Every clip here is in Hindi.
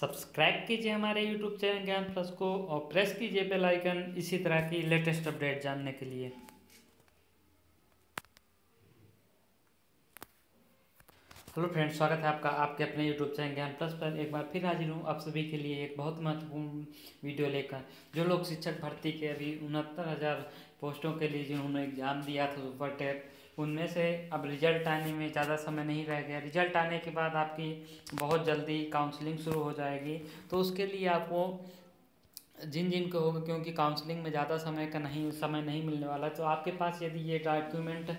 सब्सक्राइब कीजिए हमारे यूट्यूब चैनल ज्ञान प्लस को और प्रेस कीजिए बेल आइकन इसी तरह की लेटेस्ट अपडेट जानने के लिए। हेलो फ्रेंड्स, स्वागत है आपका आपके अपने यूट्यूब चैनल ज्ञान प्लस पर। एक बार फिर हाजिर हूँ आप सभी के लिए एक बहुत महत्वपूर्ण वीडियो लेकर। जो लोग शिक्षक भर्ती के अभी 69,000 पोस्टों के लिए जिन्होंने एग्ज़ाम दिया था सुपर टेट, उनमें से अब रिजल्ट आने में ज़्यादा समय नहीं रह गया। रिजल्ट आने के बाद आपकी बहुत जल्दी काउंसलिंग शुरू हो जाएगी। तो उसके लिए आपको जिन जिन को होगा, क्योंकि काउंसलिंग में ज़्यादा समय नहीं मिलने वाला, तो आपके पास यदि ये डॉक्यूमेंट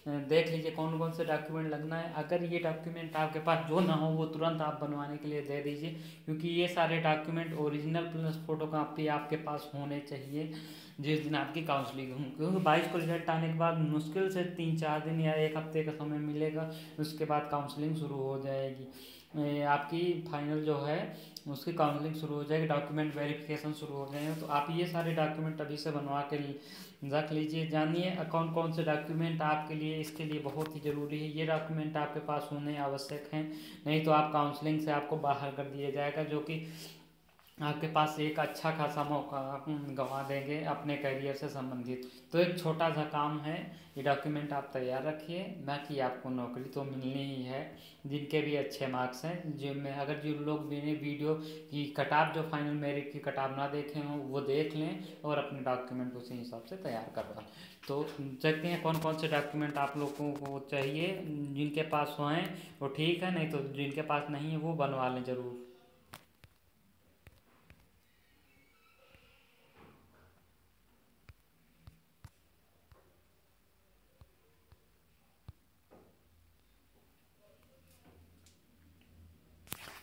देख लीजिए कौन कौन से डॉक्यूमेंट लगना है। अगर ये डॉक्यूमेंट आपके पास जो ना हो वो तुरंत आप बनवाने के लिए दे दीजिए, क्योंकि ये सारे document original plus photo copy आपके पास होने चाहिए जिस दिन आपकी काउंसलिंग हो। क्योंकि 22 को रिजल्ट आने के बाद मुश्किल से 3-4 दिन या एक हफ्ते का समय मिलेगा, उसके बाद काउंसलिंग शुरू हो जाएगी। आपकी फाइनल जो है उसकी काउंसलिंग शुरू हो जाएगी, डॉक्यूमेंट वेरिफिकेशन शुरू हो जाएगा। तो आप ये सारे डॉक्यूमेंट अभी से बनवा के रख लीजिए। जानिए कौन कौन से डॉक्यूमेंट आपके लिए इसके लिए बहुत ही ज़रूरी है। ये डॉक्यूमेंट आपके पास होने आवश्यक हैं, नहीं तो आप काउंसलिंग से आपको बाहर कर दिया जाएगा, जो कि आपके पास एक अच्छा खासा मौका गंवा देंगे अपने करियर से संबंधित। तो एक छोटा सा काम है, ये डॉक्यूमेंट आप तैयार रखिए। बाकी आपको नौकरी तो मिलनी ही है जिनके भी अच्छे मार्क्स हैं। जिनमें अगर जो लोग मेरे वीडियो की कटाप, जो फाइनल मेरिट की कटाप ना देखे हों, वो देख लें और अपने डॉक्यूमेंट उसी हिसाब से तैयार करवाएं। तो देखते हैं कौन कौन से डॉक्यूमेंट आप लोगों को चाहिए। जिनके पास हो हैं वो ठीक है, नहीं तो जिनके पास नहीं है वो बनवा लें ज़रूर।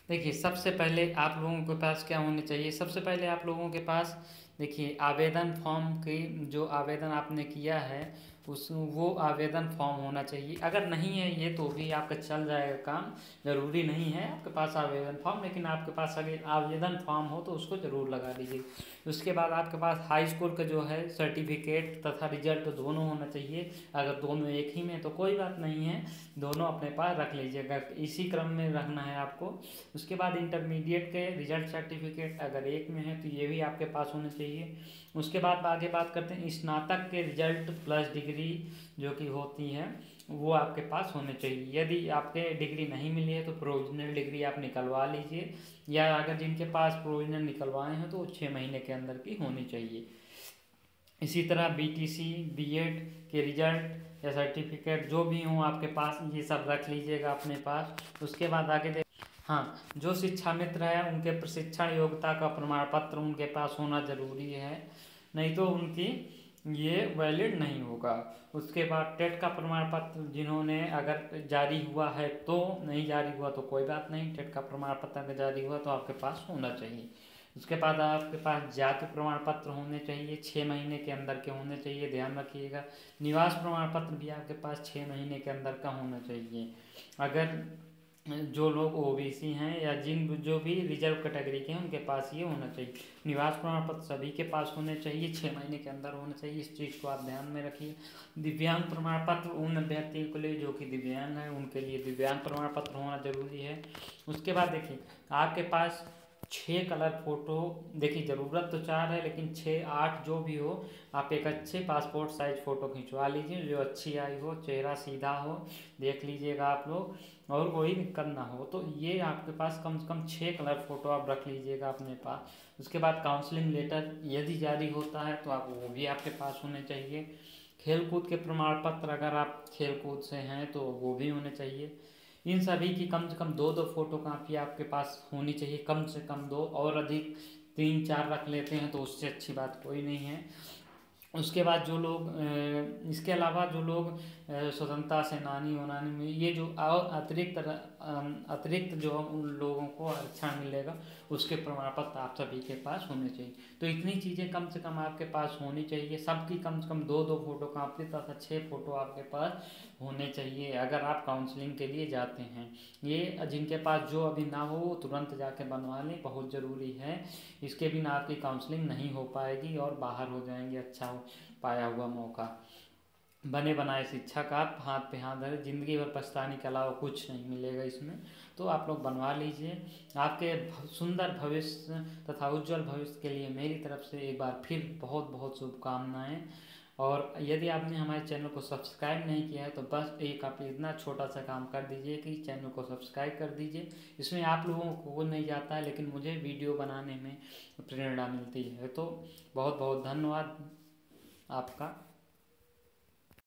देखिए, सबसे पहले आप लोगों के पास क्या होने चाहिए, सबसे पहले आप लोगों के पास देखिए आवेदन फॉर्म की, जो आवेदन आपने किया है उस वो आवेदन फॉर्म होना चाहिए। अगर नहीं है ये तो भी आपका चल जाएगा काम, ज़रूरी नहीं है आपके पास आवेदन फॉर्म, लेकिन आपके पास अगर आवेदन फॉर्म हो तो उसको ज़रूर लगा लीजिए। उसके बाद आपके पास हाई स्कूल का जो है सर्टिफिकेट तथा रिजल्ट दोनों होना चाहिए। अगर दोनों एक ही में तो कोई बात नहीं है, दोनों अपने पास रख लीजिएगा, इसी क्रम में रखना है आपको। उसके बाद इंटरमीडिएट के रिजल्ट सर्टिफिकेट अगर एक में है तो ये भी आपके पास होने चाहिए। उसके बाद आगे बात करते हैं स्नातक के रिजल्ट प्लस डिग्री जो कि होती है वो आपके पास होने चाहिए। यदि आपके डिग्री नहीं मिली है तो प्रोविजनल डिग्री आप निकलवा लीजिए, या अगर जिनके पास प्रोविजनल निकलवाए हैं तो वो 6 महीने के अंदर की होनी चाहिए। इसी तरह बीटीसी बीएड के रिजल्ट या सर्टिफिकेट जो भी हों आपके पास, ये सब रख लीजिएगा अपने पास। उसके बाद आगे हाँ, जो शिक्षा मित्र है उनके प्रशिक्षण योग्यता का प्रमाण पत्र उनके पास होना ज़रूरी है, नहीं तो उनकी ये वैलिड नहीं होगा। उसके बाद टेट का प्रमाण पत्र जिन्होंने अगर जारी हुआ है तो, नहीं जारी हुआ तो कोई बात नहीं, टेट का प्रमाण पत्र अगर जारी हुआ तो आपके पास होना चाहिए। उसके बाद आपके पास जाति प्रमाण पत्र होने चाहिए, 6 महीने के अंदर के होने चाहिए, ध्यान रखिएगा। निवास प्रमाण पत्र भी आपके पास 6 महीने के अंदर का होना चाहिए। अगर जो लोग ओबीसी हैं या जो भी रिजर्व कैटेगरी के हैं उनके पास ये होना चाहिए। निवास प्रमाण पत्र सभी के पास होने चाहिए, 6 महीने के अंदर होना चाहिए, इस चीज़ को आप ध्यान में रखिए। दिव्यांग प्रमाण पत्र उन अभ्यर्थियों के लिए जो कि दिव्यांग हैं, उनके लिए दिव्यांग प्रमाण पत्र होना जरूरी है। उसके बाद देखिए आपके पास 6 कलर फोटो, देखिए ज़रूरत तो 4 है लेकिन 6-8 जो भी हो, आप एक अच्छे पासपोर्ट साइज फ़ोटो खिंचवा लीजिए जो अच्छी आई हो, चेहरा सीधा हो, देख लीजिएगा आप लोग, और कोई दिक्कत ना हो। तो ये आपके पास कम से कम 6 कलर फोटो आप रख लीजिएगा अपने पास। उसके बाद काउंसलिंग लेटर यदि जारी होता है तो आप वो भी आपके पास होने चाहिए। खेल कूद के प्रमाण पत्र अगर आप खेल कूद से हैं तो वो भी होने चाहिए। इन सभी की कम से कम 2-2 फोटो कापी आपके पास होनी चाहिए, कम से कम 2, और अधिक 3-4 रख लेते हैं तो उससे अच्छी बात कोई नहीं है। उसके बाद जो लोग इसके अलावा जो लोग स्वतंत्रता सेनानी वनानी में ये जो और अतिरिक्त जो उन लोगों को आरक्षण मिलेगा उसके प्रमाण पत्र आप सभी के पास होने चाहिए। तो इतनी चीज़ें कम से कम आपके पास होनी चाहिए, सबकी कम से कम 2-2 फोटो कापी तथा 6 फोटो आपके पास होने चाहिए अगर आप काउंसलिंग के लिए जाते हैं। ये जिनके पास जो अभी ना हो वो तुरंत जाके बनवा लें, बहुत ज़रूरी है। इसके बिना आपकी काउंसलिंग नहीं हो पाएगी और बाहर हो जाएंगे अच्छा पाया हुआ मौका। बने बनाए शिक्षक आप हाथ पे हाथ धरे, ज़िंदगी भर पछताने के अलावा कुछ नहीं मिलेगा इसमें। तो आप लोग बनवा लीजिए। आपके सुंदर भविष्य तथा उज्जवल भविष्य के लिए मेरी तरफ से एक बार फिर बहुत बहुत शुभकामनाएं। और यदि आपने हमारे चैनल को सब्सक्राइब नहीं किया है तो बस एक आप इतना छोटा सा काम कर दीजिए कि चैनल को सब्सक्राइब कर दीजिए। इसमें आप लोगों को नहीं जाता है, लेकिन मुझे वीडियो बनाने में प्रेरणा मिलती है। तो बहुत बहुत धन्यवाद आपका।